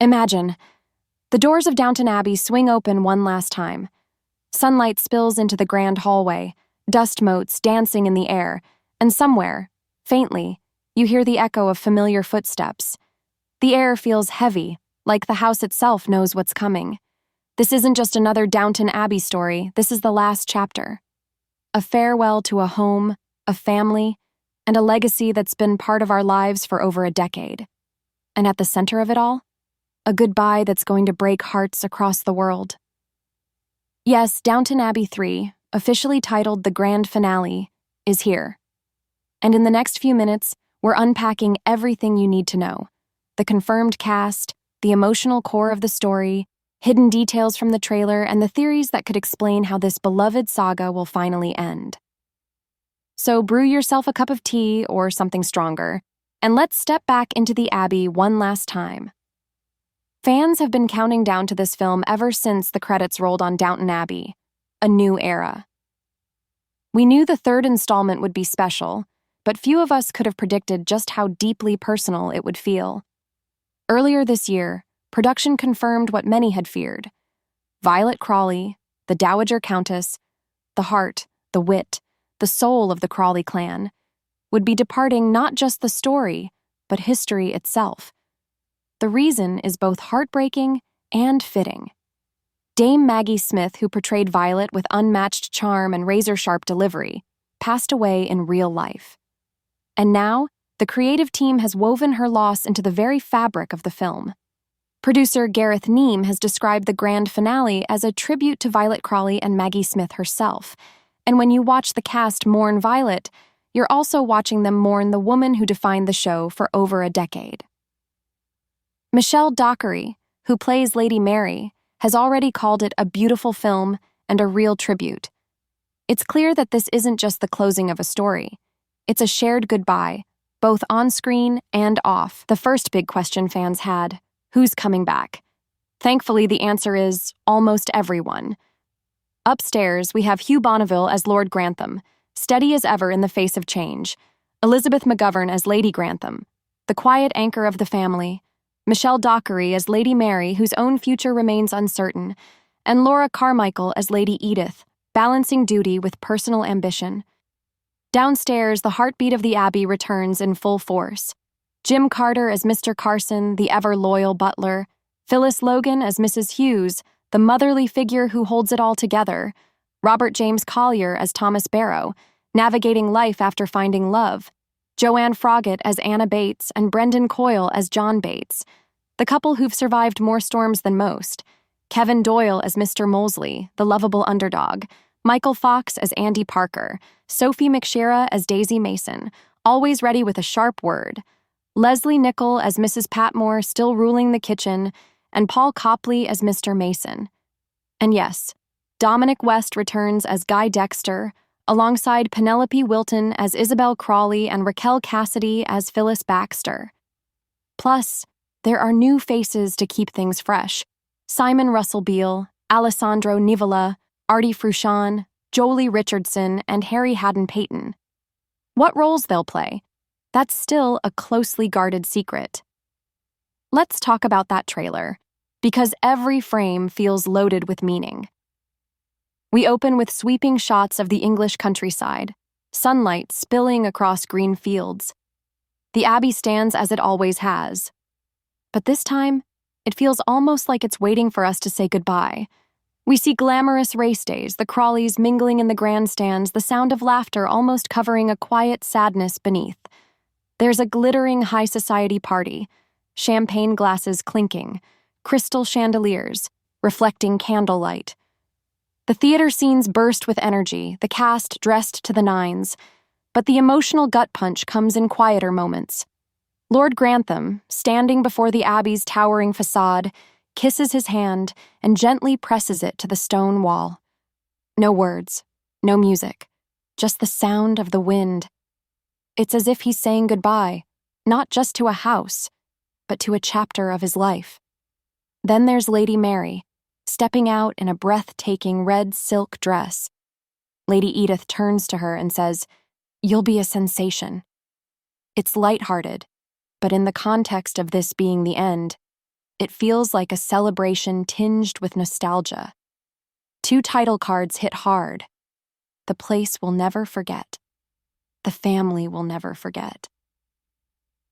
Imagine, the doors of Downton Abbey swing open one last time. Sunlight spills into the grand hallway, dust motes dancing in the air, and somewhere, faintly, you hear the echo of familiar footsteps. The air feels heavy, like the house itself knows what's coming. This isn't just another Downton Abbey story, this is the last chapter. A farewell to a home, a family, and a legacy that's been part of our lives for over a decade. And at the center of it all, a goodbye that's going to break hearts across the world. Yes, Downton Abbey 3, officially titled The Grand Finale, is here. And in the next few minutes, we're unpacking everything you need to know. The confirmed cast, the emotional core of the story, hidden details from the trailer, and the theories that could explain how this beloved saga will finally end. So brew yourself a cup of tea or something stronger, and let's step back into the Abbey one last time. Fans have been counting down to this film ever since the credits rolled on Downton Abbey, a new era. We knew the third installment would be special, but few of us could have predicted just how deeply personal it would feel. Earlier this year, production confirmed what many had feared. Violet Crawley, the Dowager Countess, the heart, the wit, the soul of the Crawley clan, would be departing not just the story, but history itself. The reason is both heartbreaking and fitting. Dame Maggie Smith, who portrayed Violet with unmatched charm and razor-sharp delivery, passed away in real life. And now, the creative team has woven her loss into the very fabric of the film. Producer Gareth Neame has described the grand finale as a tribute to Violet Crawley and Maggie Smith herself. And when you watch the cast mourn Violet, you're also watching them mourn the woman who defined the show for over a decade. Michelle Dockery, who plays Lady Mary, has already called it a beautiful film and a real tribute. It's clear that this isn't just the closing of a story. It's a shared goodbye, both on screen and off. The first big question fans had, who's coming back? Thankfully, the answer is almost everyone. Upstairs, we have Hugh Bonneville as Lord Grantham, steady as ever in the face of change, Elizabeth McGovern as Lady Grantham, the quiet anchor of the family, Michelle Dockery as Lady Mary, whose own future remains uncertain, and Laura Carmichael as Lady Edith, balancing duty with personal ambition. Downstairs, the heartbeat of the Abbey returns in full force. Jim Carter as Mr. Carson, the ever-loyal butler, Phyllis Logan as Mrs. Hughes, the motherly figure who holds it all together, Robert James Collier as Thomas Barrow, navigating life after finding love, Joanne Froggatt as Anna Bates, and Brendan Coyle as John Bates, the couple who've survived more storms than most, Kevin Doyle as Mr. Molesley, the lovable underdog, Michael Fox as Andy Parker, Sophie McShera as Daisy Mason, always ready with a sharp word, Leslie Nichol as Mrs. Patmore, still ruling the kitchen, and Paul Copley as Mr. Mason. And yes, Dominic West returns as Guy Dexter, alongside Penelope Wilton as Isabel Crawley and Raquel Cassidy as Phyllis Baxter. Plus, there are new faces to keep things fresh. Simon Russell Beale, Alessandro Nivola, Artie Frusciante, Jolie Richardson, and Harry Haddon Payton. What roles they'll play? That's still a closely guarded secret. Let's talk about that trailer, because every frame feels loaded with meaning. We open with sweeping shots of the English countryside, sunlight spilling across green fields. The Abbey stands as it always has. But this time, it feels almost like it's waiting for us to say goodbye. We see glamorous race days, the Crawleys mingling in the grandstands, the sound of laughter almost covering a quiet sadness beneath. There's a glittering high society party, champagne glasses clinking, crystal chandeliers, reflecting candlelight. The theater scenes burst with energy, the cast dressed to the nines, but the emotional gut punch comes in quieter moments. Lord Grantham, standing before the Abbey's towering facade, kisses his hand and gently presses it to the stone wall. No words, no music, just the sound of the wind. It's as if he's saying goodbye, not just to a house, but to a chapter of his life. Then there's Lady Mary, stepping out in a breathtaking red silk dress. Lady Edith turns to her and says, "You'll be a sensation." It's lighthearted, but in the context of this being the end, It feels like a celebration tinged with nostalgia. 2 title cards hit hard. The place will never forget. The family will never forget.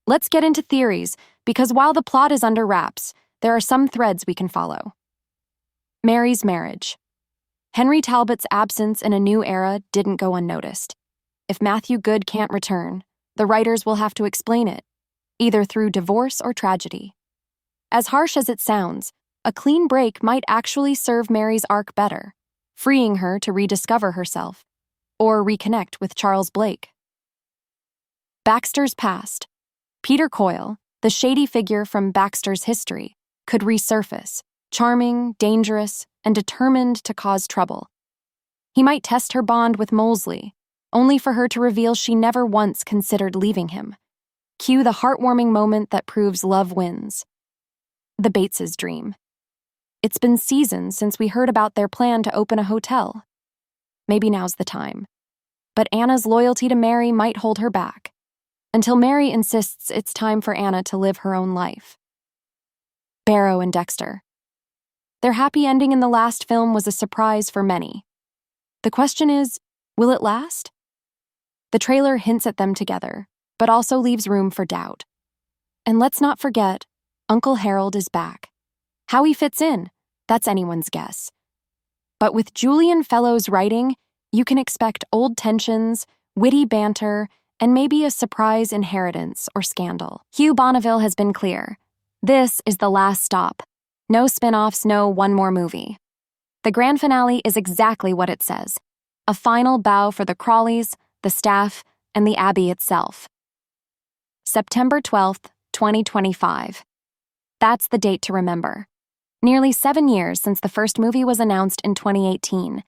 Let's get into theories, because while the plot is under wraps, there are some threads we can follow. Mary's marriage. Henry Talbot's absence in A New Era didn't go unnoticed. If Matthew Goode can't return, the writers will have to explain it, either through divorce or tragedy. As harsh as it sounds, a clean break might actually serve Mary's arc better, freeing her to rediscover herself, or reconnect with Charles Blake. Baxter's past. Peter Coyle, the shady figure from Baxter's history, could resurface, charming, dangerous, and determined to cause trouble. He might test her bond with Molesley, only for her to reveal she never once considered leaving him. Cue the heartwarming moment that proves love wins. The Bateses' dream. It's been seasons since we heard about their plan to open a hotel. Maybe now's the time. But Anna's loyalty to Mary might hold her back, until Mary insists it's time for Anna to live her own life. Barrow and Dexter. Their happy ending in the last film was a surprise for many. The question is, will it last? The trailer hints at them together, but also leaves room for doubt. And let's not forget, Uncle Harold is back. How he fits in, that's anyone's guess. But with Julian Fellowes' writing, you can expect old tensions, witty banter, and maybe a surprise inheritance or scandal. Hugh Bonneville has been clear. This is the last stop. No spin-offs, no one more movie. The grand finale is exactly what it says. A final bow for the Crawleys, the staff, and the Abbey itself. September 12th, 2025. That's the date to remember. Nearly 7 years since the first movie was announced in 2018.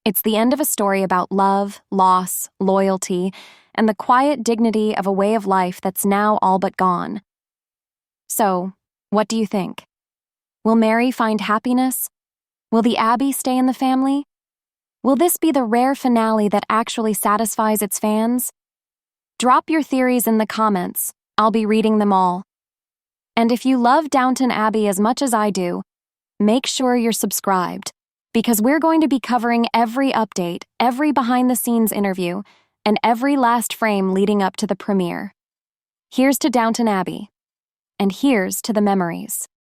It's the end of a story about love, loss, loyalty, and the quiet dignity of a way of life that's now all but gone. So, what do you think? Will Mary find happiness? Will the Abbey stay in the family? Will this be the rare finale that actually satisfies its fans? Drop your theories in the comments. I'll be reading them all. And if you love Downton Abbey as much as I do, make sure you're subscribed, because we're going to be covering every update, every behind-the-scenes interview, and every last frame leading up to the premiere. Here's to Downton Abbey, and here's to the memories.